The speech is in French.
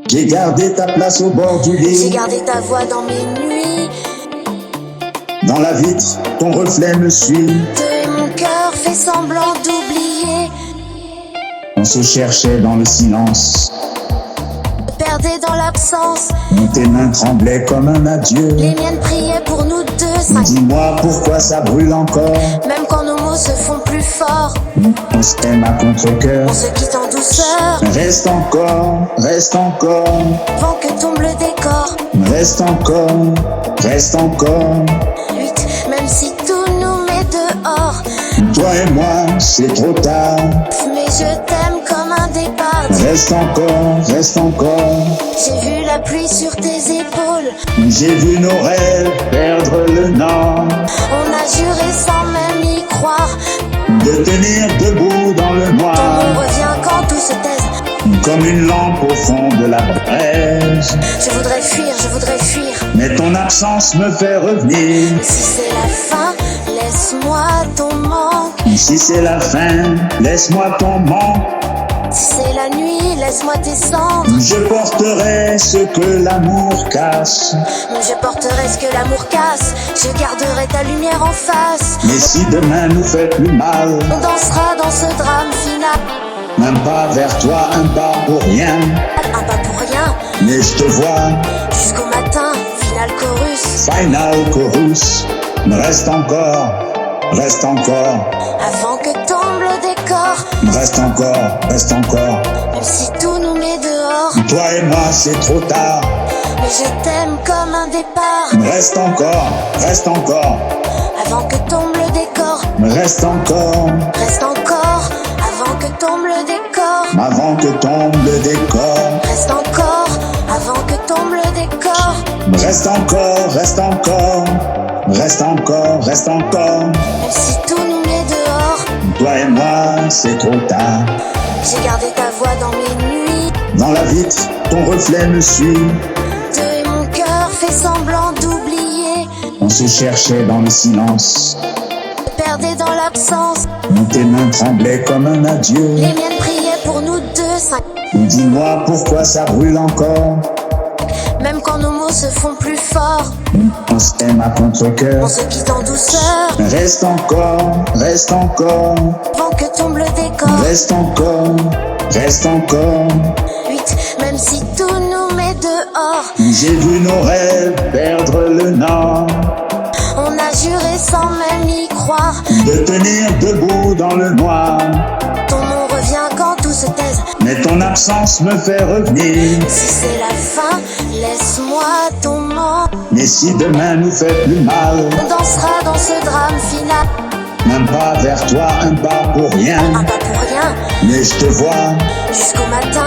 J'ai gardé ta place au bord du J'ai lit. gardé ta voix dans mes nuits. Dans la vitre, ton reflet me suit. De mon cœur fait semblant d'oublier. On se cherchait dans le silence. Je perdais dans l'absence. Tes mains tremblaient comme un adieu. Les miennes priaient pour nous deux. Dis-moi pourquoi ça brûle encore. Même quand nos mots se font plus forts, On s'aime à contre-cœur. on se quitte en douceur. Reste encore, reste encore. Avant que tombe le décor. Reste encore, reste encore. 8, même si tout nous met dehors. Toi et moi, c'est trop tard. Mais je t'aime comme un départ. Reste encore, reste encore. J'ai vu la pluie sur tes épaules. J'ai vu nos rêves perdre le nord. On a juré sans même y croire. De tenir debout dans le Ton noir. nom revient quand tout se taise. Comme une lampe au fond de la braise. Je voudrais fuir. Mais ton absence me fait revenir. Si c'est la fin, laisse-moi ton manque. Si c'est la fin, laisse-moi ton manque. Si c'est la nuit, laisse-moi tes cendres. Je porterai ce que l'amour casse. Je porterai ce que l'amour casse. Je garderai ta lumière en face. Mais si demain nous fait plus mal, On dansera dans ce drame final. même pas vers toi, un pas pour rien. Un pas pour rien, Mais je te vois, jusqu'au matin, final chorus. final chorus. Reste encore, reste encore. Avant que tombe le décor. Reste encore, reste encore. Même si tout nous met dehors. Toi et moi, c'est trop tard. Mais je t'aime comme un départ. Reste encore, reste encore. Avant que tombe le décor. Reste encore, Reste encore. Avant que tombe le décor. avant que tombe le décor. Reste encore. Avant que tombe le décor. Reste encore, reste encore. Reste encore, reste encore. Même si tout nous met dehors. Toi et moi, c'est trop tard. J'ai gardé ta voix dans mes nuits. Dans la vitre, ton reflet me suit. De mon cœur fait semblant d'oublier. On se cherchait dans le silence. Je perdais dans l'absence. Tes mains tremblaient comme un adieu. Les miennes priaient pour nous deux. Dis-moi pourquoi ça brûle encore. Même quand nos mots se font plus forts, On s'aime à contre-cœur. on se quitte en douceur. Reste encore, reste encore. Avant que tombe le décor. Reste encore, reste encore. 8, même si tout nous met dehors. J'ai vu nos rêves perdre le nord. On a juré sans même y croire. De tenir debout dans le noir. Ton nom revient quand tout se taise. Mais ton absence me fait revenir. Si c'est la fin, laisse-moi ton manque. Mais si demain nous fait plus mal, On dansera dans ce drame final. même pas vers toi, un pas pour rien. Un pas pour rien, Mais je te vois, jusqu'au matin,